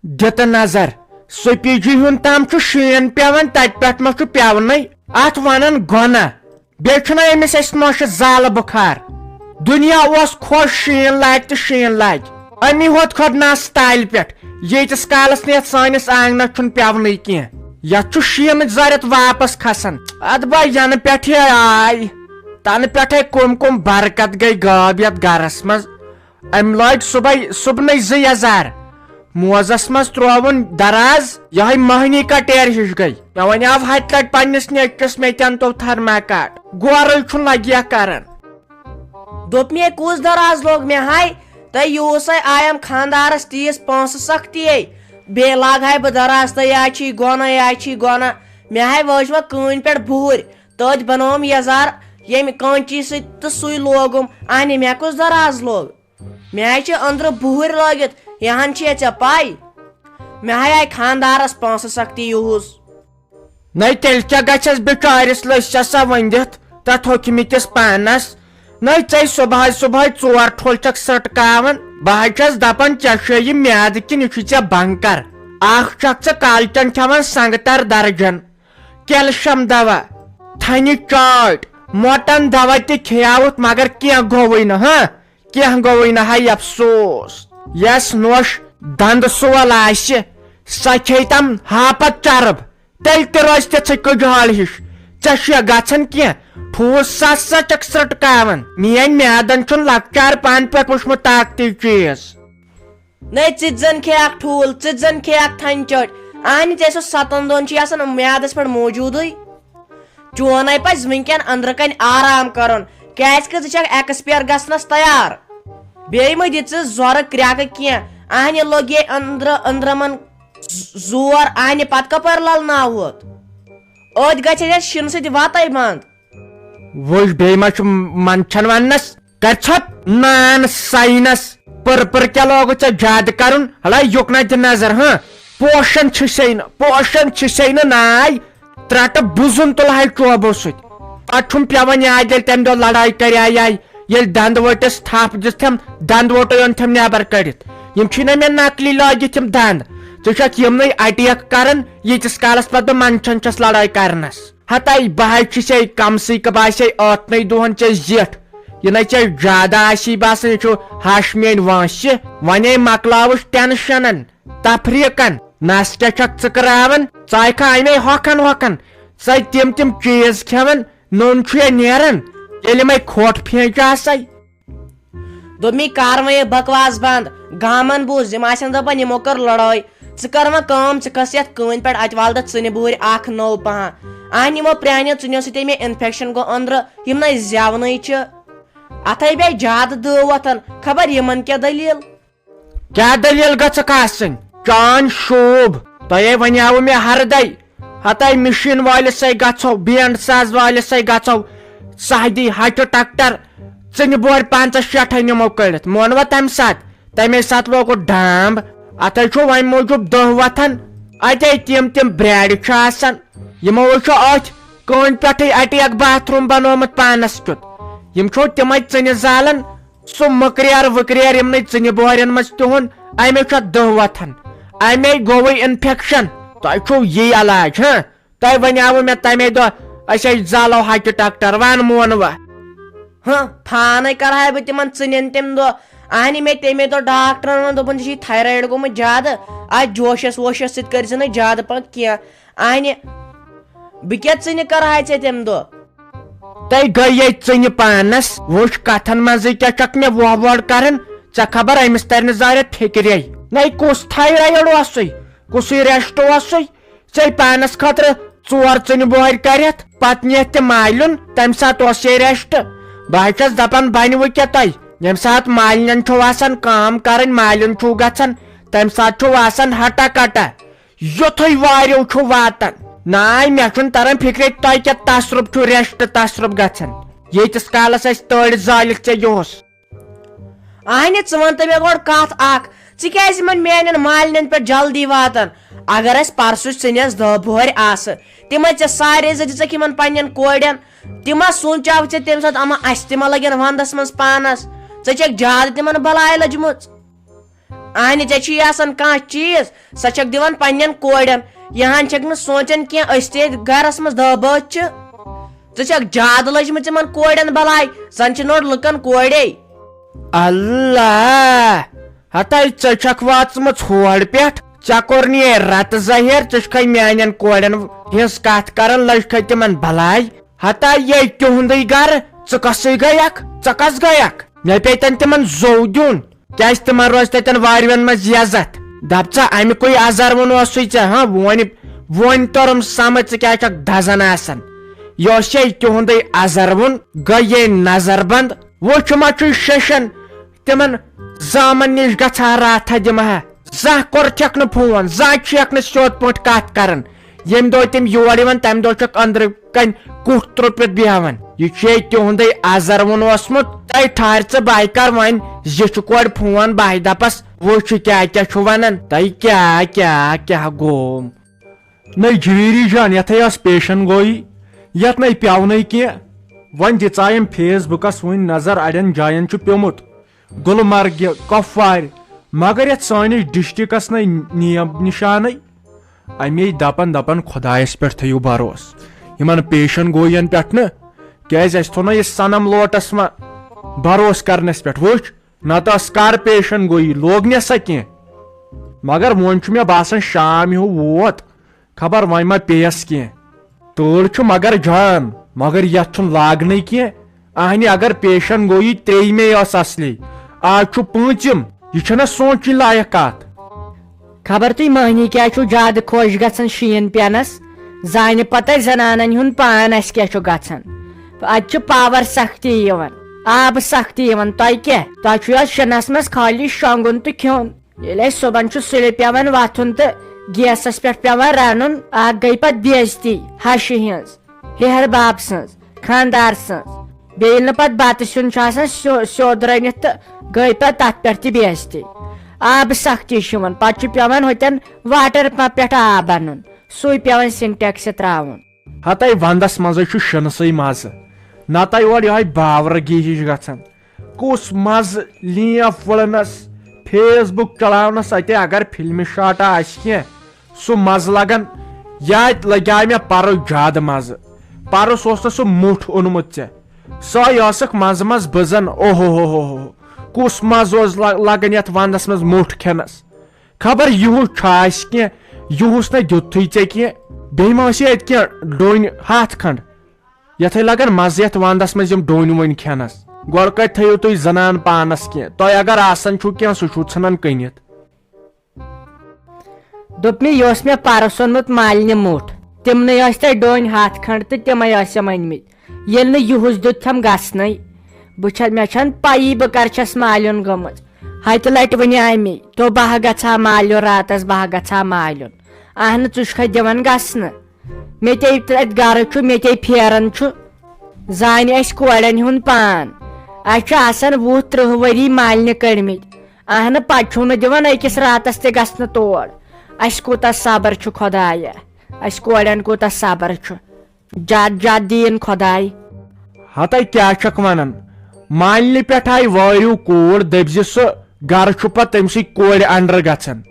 دت نظر سپیجی ہن تام شین پیوان تت پہ ما پیونے ات ونان گونا بیچنا امس اس نوش زال بخار دنیا اس خوش شین لاگ تو شین لاگ امی ہوت کھت نس تال پہ یتس کالس نیت سانس آنگن چھ پیونے کی یت شین زارت واپس کھسان اد با ین پہ آئی تن پہ کم کم برکت گئی غاب یت گرس مز ام لگ صبح 2000 موزس مز ترون دراز یہ مہنی کٹیر ہش گئی مے ون آو ہتھ لٹ پنس نیچس مے تن تو تھرماکاٹ گورل چھ لگیا کران دوپ مے کس دراز لوگ مے ہائی تو یوس آیم خاندارس تیس پونس سختی بے لاگ ہائی بہ دراز تو یہ گونا مے ہائی وجوا کن پہ بہر تد بنوم یزار یم کانچی سی سوئی لوگم آنی مے کس دراز لوگ مے ہائی اندر بہر لگت یہاں چھ ے پائی مے ہائی آئی خاندارس پونس سختی یوس نئی تیل کیا گھس بچارس لسا ونت تت ہوکمتس پانس نئی ے صبح 4 ٹھول چک سٹکاون بہ چھس دپان ے یہ میاد کن یہ ے بنکر اخ چک ے کالچن کھان سنگتر درجن کیلشیم دوا تھنہ چاٹ موٹن دوا تہ کھیاوت مگر کی گوی نا ہاں کی گوی نا ہائی افسوس یس نوش دند سول آس سہ کھیتم ہاپت چرب تیل تہ روز تہ کجال ہش ے گھن کی ٹھوس سا چک سٹکاون میان میادن چھ لکچار پان پہ وچمت طاقتی چیز نئی ژن کھیاک ٹھول ژن کھیاک تھن چٹ آنی ے سو 7 دن میادس پہ موجود چون پز ونکین اندر کن آرام کرن کیازکہ ژٕ ایکسپیر گژھنس تیار بیٚیہِ مہ دِ ژٕ زورٕ کرٛٮ۪کہٕ کینٛہہ آنہِ لوٚگ یے أنٛدرمن زور آنہِ پتہٕ کپٲرۍ للناوہوت أتھۍ گژھِ اَسہِ شِنہٕ سۭتۍ وتے بنٛد وٕچھ بیٚیہِ ما چھُ منچھن وننس کر ژھۄپ نان ساینس پٔر کیٛاہ لوگُت ژےٚ زیادٕ کرُن ہلا یُکناے دِ نظر ہاں پوشن چھسے نہٕ ناے ترٛٹہٕ بُزُن تُلہاے چوبو سۭتۍ پتہٕ چھُم پیوان یاد ییٚلہِ تمہِ دۄہ لڑٲے کریاے ییٚلہِ دند ؤٹس تھپ دِژتھم دند ووٹے اوٚنتھم نٮ۪بر کڑِتھ یم چھِنہ مےٚ نقلی لٲگِتھ یِم دند ژٕ چھکھ یِمنٕے اٹیک کران ییٖتِس کالس پتہٕ بہٕ منچھن چھس لڑٲے کرنس ہتاے بہے چھسے کمسٕے باسے ٲٹھنٕے دۄہن ژےٚ زِٹھ یہ نَے ژےٚ زیادٕ آسی باسان یہِ چھُ ہش میٲنۍ وٲنٛسہِ ونے مکلاوُس ٹینشنن تفریٖقن نس کیٛاہ چھکھ ژٕ کراوان ژٕ آیکھا اَمے ہۄکھن ژٕ تِم چیٖز کھٮ۪وان نوٚن چھُ یا نیران ییٚلہِ یِمے کھوٹ پھینچ آسے دوٚپمی کر وۄنۍ بکواس بنٛد گامن بوٗز یِم آسن دپان یِمو کٔر لڑٲے ژٕ کر وۄنۍ کٲم ژٕ کھس یتھ کٲنۍ پٮ۪ٹھ اتہِ والدٕ ژٕنہِ بوٗرۍ اکھ نوٚو پہن آنہِ یِمو پرٛانیو ژٕنیو سۭتۍ مےٚ انفیکشن گوٚو أنٛدرٕ یِم نَے زٮ۪ونٕے چھِ اتھے بیٚیہِ زیادٕ دٲو وۄتھان خبر یِمن کیٛاہ دٔلیٖل کیٛاہ دٔلیٖل گژھکھ آسٕنۍ چان شوٗب تۄہے ونیاوٕ مےٚ ہردے ہتاے مشیٖن وٲلِس سۭتۍ گژھو بینڈ ساز وٲلِس سۭتۍ گژھو سہ دی ہٹہِ ٹکٹر ژٕنہِ بورِ 5-6 نِمو کٔڑِتھ مونوا تمے ساتہٕ لوگُت ڈامب اتھے چھُ ومہِ موٗجوٗب دہ وتھان اتے تِم برٛارِ چھِ آسان یِمو چھُ أتھۍ کٲنۍ پٮ۪ٹھٕے اٹیک باتھ روٗم بنومُت پانس کیُتھ یِم چھُ تِمے ژٕنہِ زالان سُہ مٔکریر ؤکریر یِمنٕے ژٕنہِ بورٮ۪ن منٛز تِہُنٛد امے چھُ دہ وتھان امے گوٚوٕے انفیکشن تۄہہِ چھُو یی علاج ہاں تۄہہِ ونیاوٕ مےٚ تمے دۄہ أسۍ زالو ہٹہِ ٹکٹر ون مونوا ہاں پانے کرہا بہٕ تِمن ژٕنٮ۪ن تمہِ دۄہ آنہِ مےٚ تمے دۄہ ڈاکٹرن دوٚپُن ژےٚ چھُے تھایرایڈ گوٚمُت زیادٕ اتھ جوشس ووشس سۭتۍ کٔرۍ زِ نہٕ زیادٕ پہن کینٛہہ آنہِ بہٕ کیٛاہ ژٕنہِ کرہا ژےٚ تمہِ دۄہ تۄہہِ گٔیے ژٕنہِ پانس وٕچھ کتھن منٛزٕے کیٛاہ چھکھ مےٚ وۄڑ کران ژےٚ خبر أمِس ترِ نہٕ زارٮ۪تھ فِکرے نَے کُس تھایرایڈ اوسُے کُسُے ریسٹ اوسُے ژےٚ پانس خٲطرٕ 4 ژٕنہِ بۄہرِ کرتھ پتہٕ نِتھ تہِ مالُن تمہِ ساتہٕ اوس ہے ریسٹ بہٕ چھس دپان بنہِ وۄنۍ کیٛاہ تۄہہِ ییٚمہِ ساتہٕ مالنٮ۪ن چھُو آسان کٲم کرٕنۍ مالِن چھُو گژھان تمہِ ساتہٕ چھُو آسان ہٹا کٹا یُتھُے واریو چھُ واتان ناے مےٚ چھُنہٕ تران فِکرے تۄہہِ کیٛاہ تصرُف چھُ ریسٹ تصرُف گژھان ییٖتِس کالس أسۍ تٲڑۍ زٲلِتھ ژےٚ یِہُس آنہِ ژٕ وَن تہٕ مےٚ گۄڈٕ کتھ اکھ ژٕ کیٛازِ یِمن میانٮ۪ن مالنٮ۪ن پٮ۪ٹھ جلدی واتان اگر اسہِ پرسُچ ژٕنٮ۪س 10 بۄہرِ آسہٕ تِمے ژےٚ سارے زٕ دِژکھ یِمن پننٮ۪ن کورٮ۪ن تِما سونٛچاو ژےٚ تمہِ ساتہٕ اما اسہِ تہِ ما لگن ونٛدس منٛز پانس ژےٚ چھکھ زیادٕ تِمن بلاے لٔجمٕژ اہنہِ ژےٚ چھُی آسان کانٛہہ چیٖز سۄ چھکھ دِوان پننٮ۪ن کورٮ۪ن یہان چھکھ نہٕ سونٛچان کینٛہہ أسۍ تہِ ییٚتہِ گرس منٛز دہ بٲژ چھِ ژٕ چھکھ زیادٕ لٔجمٕژ یِمن کورٮ۪ن بلاے زن چھِ نوٚڑ لُکن کورے اللہ ہتاے ژٕ چھکھ واژمٕژ ہور پٮ۪ٹھ ژےٚ کوٚر نہٕ یے رتہٕ ظٲہِر ژٕ چھکھے میانٮ۪ن کورٮ۪ن ہٕنٛز کتھ کران لٔجکھے تِمن بلاے ہتاے یے تِہُنٛدٕے گرٕ ژٕ کسٕے گٔیکھ ژٕ کس گٔیکھ مےٚ پیٚتن تِمن زوٚو دیُن کیازِ تِمن روزِ تتٮ۪ن واریٚن منٛز عزت دپ ژٕ امیُکُے ازروُن اوسُے ژےٚ ہاں وۄنۍ توٚرُم سمجھ ژٕ کیٛاہ چھکھ دزان آسان یہِ اوس ہے تِہُنٛدٕے ازروُن گٔے یے نظر بنٛد وٕچھ ما چھُے ششن تِمن زامن نِش گژھان راتھا دِمہا زانٛہہ کوٚرتھکھ نہٕ فون زانٛہہ چھکھ نہٕ سیوٚد پٲٹھۍ کتھ کران ییٚمہِ دۄہ تِم یور یِوان تمہِ دۄہ چھکھ أنٛدرٕ کنۍ کُٹھ ترٛوپِتھ بیہوان یہِ چھُ ہے تِہُنٛدٕے ازروُن اوسمُت تۄہہِ ٹھارِ ژٕ بہٕ کر وۄنۍ یہِ چھُ کورِ فون بہٕ دپس وٕچھ کیٛاہ کیٛاہ چھُ ونان تۄہہِ کیٛاہ گوٚو نٔے جویری جان یتھے ٲس پیشن گویی یتھ نٔے پیٚو نٔے کینٛہہ وۄنۍ دِژایَم فیس بُکس وٕنۍ نظر اڑٮ۪ن جاین چھُ پیوٚمُت گُلمرگہِ کۄپوارِ مگر یتھ سٲنِس ڈسٹرکس نٔے نیم نشانے امی دپان خۄدایس پٮ۪ٹھ تھٲیِو بروسہٕ یِمن پیشن گوین پٮ۪ٹھ نہٕ کیازِ اسہِ تھوٚو نہ یہِ صنم لوٹس ما بروسہٕ کرنس پٮ۪ٹھ وٕچھ نتہٕ ٲس کر پیشن گویی لوگ نہ سا کینٛہہ مگر وۄنۍ چھُ مےٚ باسان شام ہیوٗ ووت خبر وۄنۍ ما پیٚیس کینٛہہ تۭر چھُ مگر جان مگر یتھ چھُنہٕ لاگنٕے کینٛہہ اہنہِ اگر پیشن گویی ترٛیٚیِمے ٲس اصلی آز چھُ پوٗنٛژِم یہِ چھنہ سونٛچِنۍ لایق کتھ خبر تُہۍ مٔہنی کیٛاہ چھُ زیادٕ خۄش گژھان شیٖن پینس زانہِ پتہٕ زنانن ہُنٛد پان اسہِ کیٛاہ چھُ گژھان اتہِ چھُ پاور سختی یِوان آبہٕ سختی یِوان تۄہہِ کیٛاہ تۄہہِ چھُ یتھ شِنس منٛز خٲلی شۄنٛگُن تہٕ کھیوٚن ییٚلہِ اسہِ صبحن چھُ سُلہِ پیٚوان وتھُن تہٕ گیسس پٮ۪ٹھ پیٚوان رنُن اکھ گٔے پتہٕ بے عزتی ہشہِ ہِنٛز ہیہر باب سٕنٛز خانٛدار سٕنٛز بیٚیہِ ییٚلہِ نہٕ پتہٕ بتہٕ سیُن چھُ آسان سیوٚد رٔنِتھ تہٕ گٔے پتہٕ تتھ پٮ۪ٹھ تہِ بے عزتی آبہٕ سختی چھِ یِوان پتہٕ چھُ پیٚوان ہوٚتٮ۪ن واٹر پمپ پٮ۪ٹھ آب انُن سُے پیٚوان سِنٹیکسہِ تراوُن ہتاے ونٛدس منٛزے چھُ شِنسٕے مزٕ نتہٕ اورٕ یِہوے باورٕگی ہِش گژھان کُس مزٕ لیف وٕڑنس فیس بُک چلاونس اتہِ اگر فلمہِ شاٹا آسہِ کینٛہہ سُہ مزٕ لگان یاتہِ لگیاے مےٚ پرُس زیادٕ مزٕ پرُس اوس نہٕ سُہ مُٹھ اوٚنمُت ژےٚ سۄے ٲسکھ منٛزٕ منٛزٕ بٕزان اوہو کُس مزٕ اوس لگان یتھ ونٛدس منٛز مُٹھ کھٮ۪نس خبر یِہُس چھُ آسہِ کینٛہہ یِہُس نہ دِتھٕے ژےٚ کینٛہہ بیٚیہِ ما ٲسی اتہِ کینٛہہ ڈوٗنۍ ہتھ کھنٛڈ یتھے لگان مزٕ یتھ ونٛدس منٛز یِم ڈوٗنۍ ووٗنۍ کھٮ۪نس گۄڈٕ کتہِ تھٲیِو تُہۍ زنان پانس کینٛہہ تۄہہِ اگر آسان چھُو کینٛہہ سُہ چھُو ژھٕنان کٕنِتھ دوٚپ مےٚ یہِ اوس مےٚ پرُس اوٚنمُت مالنہِ مُٹھ تِمنٕے ٲسۍ تۄہہِ ڈوٗنۍ ہتھ کھنٛڈ تہٕ تِمے ٲسِم أنمٕتۍ ییٚلہِ نہٕ یِہُس دیُتتھم گژھنٕے مےٚ چھنہٕ پایی بہٕ کر چھس مالیُن گٔمٕژ ہتہِ لٹہِ ونے مے دوٚپ بہٕ گژھٕ ہا مالیُن راتس بہٕ گژھٕ ہا مالیُن اہنہٕ ژٕ چھُکھے دِوان گژھنہٕ مےٚ تے اتہِ گرٕ چھُ مےٚ تے پھیران چھُ زانہِ اسہِ کورٮ۪ن ہُنٛد پان اسہِ چھُ آسان 20-30 ؤری مالنہِ کٔڑمٕتۍ اہنہٕ پتہٕ چھُو نہٕ دِوان أکِس راتس تہِ گژھنہٕ تور اسہِ کوٗتاہ صبر چھُ خۄدایا اسہِ کورٮ۪ن کوٗتاہ صبر چھُ زیادٕ دیٖن خۄداے ہتاے کیٛاہ چھکھ ونان مالنہِ پٮ۪ٹھ آیہِ وٲرِو کوٗر دٔپزِ سُہ گرٕ چھُ پتہٕ تٔمسٕے کورِ انڈر گژھان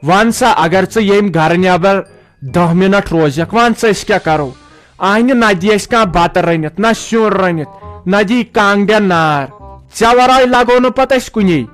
ون سا اگر ژٕ ییٚمہِ گرٕ نٮ۪بر 10 منٹ روزکھ ون سا أسۍ کیٛاہ کرو اہنہِ نہ دی اسہِ کانٛہہ بتہٕ رٔنِتھ نہ سیُن رٔنِتھ نہ دی کانٛگڑٮ۪ن نار ژےٚ ورٲے لگو نہٕ پتہٕ اسہِ کُنی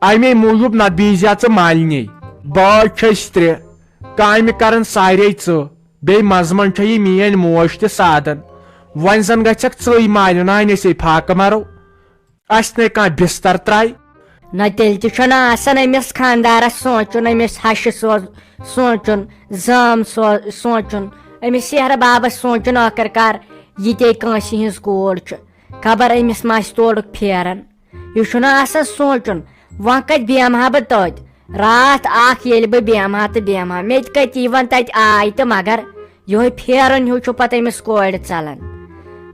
امے موٗجوٗب نتہٕ بیٖزِ ہا ژٕ مالنی بٲژ چھِ أسۍ 3 کامہِ کران سارے ژٕ بیٚیہِ منٛزٕ منٛزٕ چھےٚ یہِ میٲنۍ موج تہِ سادن وۄنۍ زن گژھکھ ژٕے مالِنۍ اہنہِ أسے فاقہٕ مرو اسہِ نے کانٛہہ بستر ترٛایہِ نہ تیٚلہِ تہِ چھُنہٕ آسان أمِس خانٛدارس سونٛچُن أمِس ہشہِ سونٛچُن زام سونٛچُن أمِس سیہرٕ بابس سونٛچُن ٲخٕر کار یہِ تے کٲنٛسہِ ہِنٛز کوٗر چھِ خبر أمِس ما آسہِ تورُک پھیران یہِ چھُنہٕ آسان سونٛچُن وۄنۍ کتہِ بیٚہمہٕ ہا بہٕ تٔتۍ راتھ اکھ ییٚلہِ بہٕ بیٚہمہٕ ہا تہٕ بیٚہمہٕ ہا مےٚ تہِ کتہِ یِوان تتہِ آے تہٕ مگر یِہوے پھیران ہیوٗ چھُ پتہٕ أمِس کورِ ژلان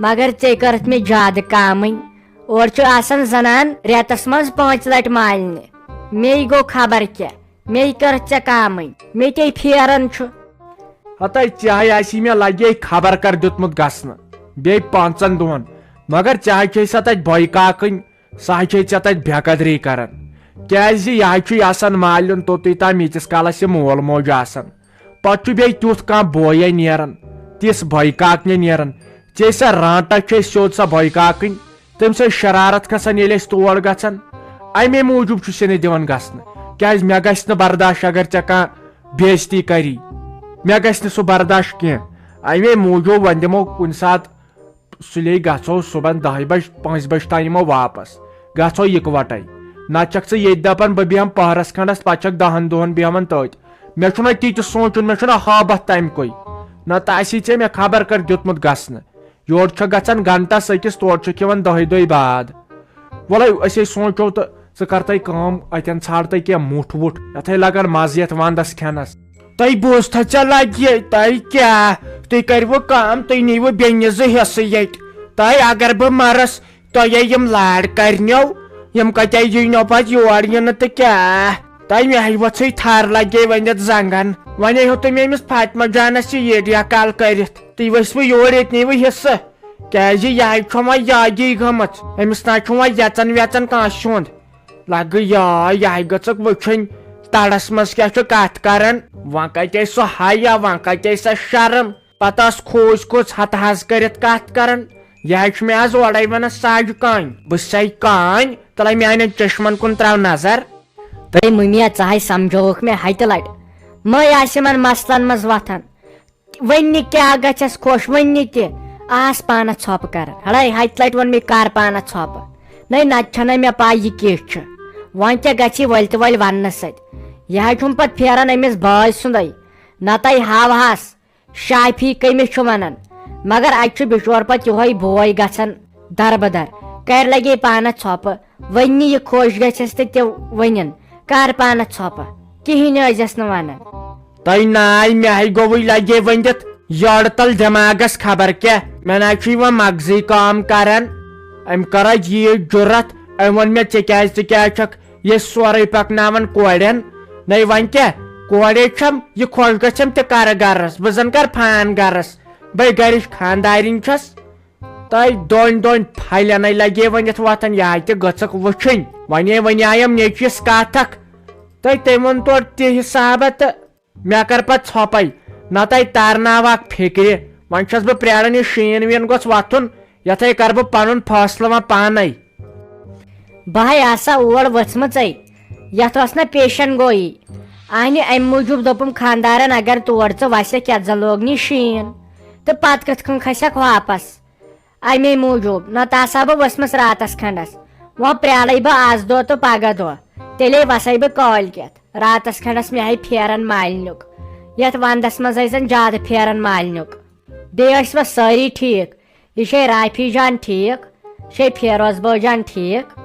مگر ژےٚ کٔرٕتھ مےٚ زیادٕ کامٕے اورٕ چھُ آسان زنان رٮ۪تس منٛز 5 لٹہِ مالنہِ مے گوٚو خبر کیٛاہ مے کٔرٕتھ ژےٚ کامٕے مےٚ تے پھیران چھُ ہتاے ژےٚ آسی مےٚ لگے خبر کر دیُتمُت گژھنہٕ بیٚیہِ 5 دۄہن مگر ژےٚ چھے سا تتہِ بۄیہِ کاکٕنۍ سۄ چھے ژےٚ تتہِ بے قدری کران کیازِ یہ چھُ آسان مالیُن توٚتُے تام ییٖتِس کالس یہِ مول موج آسان پتہٕ چھُ بیٚیہِ تیُتھ کانٛہہ بوے نیران تِژھ بۄیہِ کاکنہِ نیران ژےٚ سۄ رانٹا چھِ أسۍ سیوٚد سۄ بۄیہِ کاکٕنۍ تٔمۍ سۭتۍ شرارت کھسان ییٚلہِ أسۍ تور گژھان امے موٗجوٗب چھُ سُہ نہٕ دِوان گژھنہٕ کیازِ مےٚ گژھِ نہٕ برداش اگر ژےٚ کانٛہہ بےعزتی کری مےٚ گژھِ نہٕ سُہ برداش کینٛہہ امے موٗجوٗب وۄنۍ دِمو کُنہِ ساتہٕ سُلے گژھو صبحن 10 بجہِ 5 بجہِ تام یِمو واپس گژھو اِکوٹے نتہٕ چھکھ ژٕ ییٚتہِ دپان بہٕ بیٚہمہٕ پہرس کھنڈس پتہٕ چھکھ 10 دۄہن بیٚہوان تٔتۍ مےٚ چھُنہ تِتہِ سونٛچُن مےٚ چھُنہ ہابتھ تمہِ کُے نتہٕ آسی ژےٚ مےٚ خبر کر دیُتمُت گژھنہٕ یورٕ چھکھ گژھان گنٹس أکِس تورٕ چھُکھ یِوان 10 دۄہہِ بعد وَلے أسے سونٛچو تہٕ ژٕ کر تَے کٲم اتٮ۪ن ژھانڈ تَے کینٛہہ مُٹھ وُٹھ یتھے لگان مزٕ یتھ ونٛدس کھٮ۪نس تۄہہِ بوٗزتھا ژےٚ لگہِ تۄہہِ کیٛاہ تُہۍ کٔرِوٕ کٲم تُہۍ نیٖوٕ بیٚنہِ زٕ حصہٕ ییٚتہِ تۄہہِ اگر بہٕ مرس تۄہے یِم لاڑ کرنو یِم کتے یِنو پتہٕ یور یِنہٕ تہٕ کیٛاہ تۄہہِ مےٚ ؤژھٕے تھر لگے ؤنۍ یتھ زنگن وۄنۍ ہیوٚتُے مےٚ أمِس فاطمہ جانس یہِ ویٖڈیا کال کٔرِتھ تُہۍ ؤسوٕ یور ییٚتہِ نیٖوٕ حصہٕ کیٛازِ یہِ چھُ وۄنۍ یادی گٔمٕژ أمِس نہ چھُ وۄنۍ یژان ویژان کٲنٛسہِ ہُنٛد لگہٕ یہِ گٔژھکھ وٕچھٕنۍ تڑس منٛز کیٛاہ چھُ کتھ کران وۄنۍ کتے سُہ حیا وۄنۍ کتے سۄ شرم پتہٕ ٲس کھوٗژ کھوٗژ ہتہٕ حظ کٔرِتھ کتھ کران یہِ چھُ مےٚ آز اورے ونان ساجہِ کانۍ بہٕ ساے کانۍ تلے میانٮ۪ن چشمن کُن تراو نظر تۄہہِ مٔمیا ژاے سمجھووُکھ مےٚ ہتہِ لٹہِ مے آسہِ یِمن مسلن منٛز وتھان وۄنۍ کیٛاہ گژھٮ۪س خۄش وۄنۍ تہِ آس پانس ژھۄپہٕ کران ہڑے ہتہِ لٹہِ ووٚن مےٚ کر پانس ژھۄپہٕ نتہٕ چھنہٕ مےٚ پاے یہِ کِژھ چھِ وۄنۍ تہِ گژھِ ؤلۍ تہِ ؤلۍ وننہٕ سۭتۍ یہِ چھُم پتہٕ پھیران أمِس بٲے سُنٛدے نتہٕ ہاوہس شافی کٔمِس چھُ ونان مگر اتہِ چھُ بِچور پتہٕ یِہوے بوے گژھان دربدر کر لگے پانس ژھۄپہٕ وۄنۍ یہِ خۄش گژھٮ۪س تہٕ تہِ ؤنِن کر پانس ژھۄپہٕ کِہینۍ ٲسۍزٮ۪س نہٕ ونان تۄہہِ ناے مےٚ گوٚوُے لگے ؤنِتھ یورٕ تل دٮ۪ماغس خبر کیٛاہ مےٚ نہ چھُ یِوان مغزٕے کٲم کران أمۍ کٔر ییٖژ جُرت أمۍ ووٚن مےٚ ژٕ کیٛازِ چھکھ یہِ سورُے پکناوان کورٮ۪ن نَے وۄنۍ کیٛاہ کورے چھم یہِ خۄش گژھٮ۪م تہِ کرٕ گرس بہٕ زن کر فان گرس بے گرِچ خاندارِنۍ چھس تۄہہِ دۄن پھلٮ۪نٕے لگے ؤنِتھ وۄتھان یہِ تہِ گٔژھکھ وٕچھٕنۍ وۄنۍ آیم نیچوِس کتھ اکھ تٔمۍ ووٚن تورٕ تہِ حسابہ تہٕ مےٚ کر پتہٕ ژھۄپے نتہٕ تارناو اکھ فکرِ وۄنۍ چھس بہٕ پراران یہِ شیٖن ویٖن گوٚژھ وۄتھُن یتھے کر بہٕ پنُن فٲصلہٕ وۄنۍ پانے بہے آسا اور ؤژھمٕژے یتھ ٲس نہ پیشن گویی انہِ امہِ موٗجوٗب دوٚپُم خانٛدارن اگر تور ژٕ وسکھ یتھ زن لوگنی شیٖن تہٕ پتہٕ کِتھ کٔنۍ کھسکھ واپس امے موٗجوٗب نتہٕ آسہٕ ہا بہٕ ؤژھمٕژ راتس کھنڈس وۄنۍ پرٛارے بہٕ آز دۄہ تہٕ پگہہ دۄہ تیٚلے وسے بہٕ کٲلۍکٮ۪تھ راتس کھنڈس مےٚ پھیران مالنیُک یتھ ونٛدس منٛز ٲسۍ زن زیادٕ پھیران مالنیُک بیٚیہِ ٲسوٕ سٲری ٹھیٖک یہِ چھے رافی جان ٹھیٖک چھے فیروز بٲے جان ٹھیٖک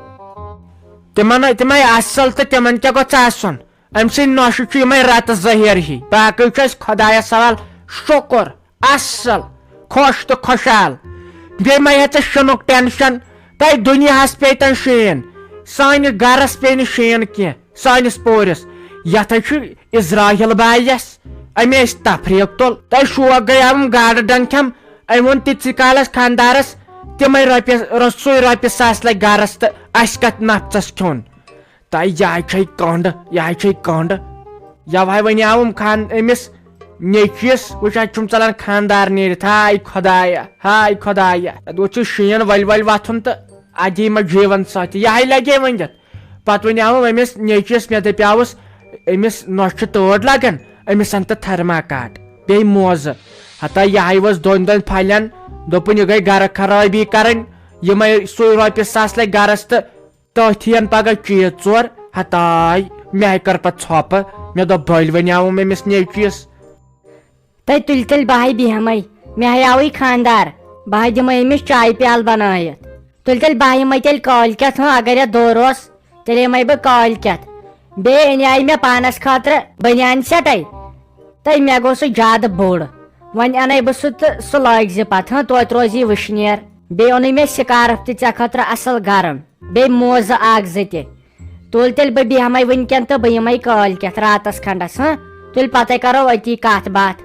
تِمے اصل تہٕ تِمن کیٛاہ گوٚژھ آسُن أمۍ سٕنٛدۍ نۄشہِ چھُ یِمے رتہٕ ظٲہِر ہی باقٕے چھُ اسہِ خۄدایس حوال شُکر اصل خۄش تہٕ خۄشحال بیٚیہِ مہ ہیٚہ ژٕ شِنُک ٹینشن تۄہہِ دُنیاہس پیتن شیٖن سانہِ گرس پیٚیہِ نہٕ شیٖن کینٛہہ سٲنِس پوٗرِس یتھے چھُ اسرایل بایس أمۍ ٲسۍ تفریٖق تُل تۄہہِ شوق گٔیاوُم گاڈٕ ڈنٛگ کھٮ۪م أمۍ ووٚن تیٖتسٕے کالس خانٛدارس تِمے رۄپیہِ ساس لگہِ گرس تہٕ اسہِ کتھ نفژس کھیوٚن تۄہہِ یہِ چھے کنڈ یوے وۄنۍ آوُم أمِس نیچوِس وٕچھ چھُم ژلان خانٛدار نیٖرِتھ ہاے خۄدایا تتہِ وٕچھ شیٖن ؤلۍ وۄتھُن تہٕ ادی ما جیٖون سۭتۍ یہے لگے ؤنِتھ پتہٕ وۄنۍ آوُم أمِس نیچوِس مےٚ دپیاوُس أمِس نۄشہِ تۭر لگان أمِس ان تہٕ تھرماکاٹ بیٚیہِ موزٕ ہتا یہے ؤژھ دۄن پھلٮ۪ن دوٚپُن یہِ گٔے گرٕ خرٲبی کرٕنۍ یِمے سُے رۄپیہِ ساس لگہِ گرس تہٕ تٔتھی یَن پگہہ چیٖز ژور ہتاے مےٚ کٔر پتہٕ ژھۄپہٕ مےٚ دوٚپ بٔلۍ وۄنۍ آوُم أمِس نیچوِس تُہۍ تُلۍ تیٚلہِ بہے بیہمے مےٚ آوٕے خانٛدار بہے دِمے أمِس چایہِ پیالہٕ بنٲیِتھ تُلۍ تیٚلہِ بہٕ یِمے تیٚلہِ کٲلۍکٮ۪تھ اگر یتھ دور اوس تیٚلہِ یِمے بہٕ کٲلۍکٮ۪تھ بیٚیہِ اَنے مےٚ پانس خٲطرٕ بنیان سیٹے تہٕ مےٚ گوٚو سُہ زیادٕ بوٚڑ وۄنۍ اَنے بہٕ سُہ تہٕ سُہ لٲگۍ زِ پتہٕ توتہِ روزِ یہِ وٕشنیر بیٚیہِ اوٚنُے مےٚ سکارف تہِ ژےٚ خٲطرٕ اصل گرم بیٚیہِ موزٕ اکھ زٕ تہِ تُل تیٚلہِ بہٕ بیہمے وٕنکٮ۪ن تہٕ بہٕ یِمے کٲلۍکٮ۪تھ راتس کھنڈس تُلہِ پتے کرو أتی کتھ باتھ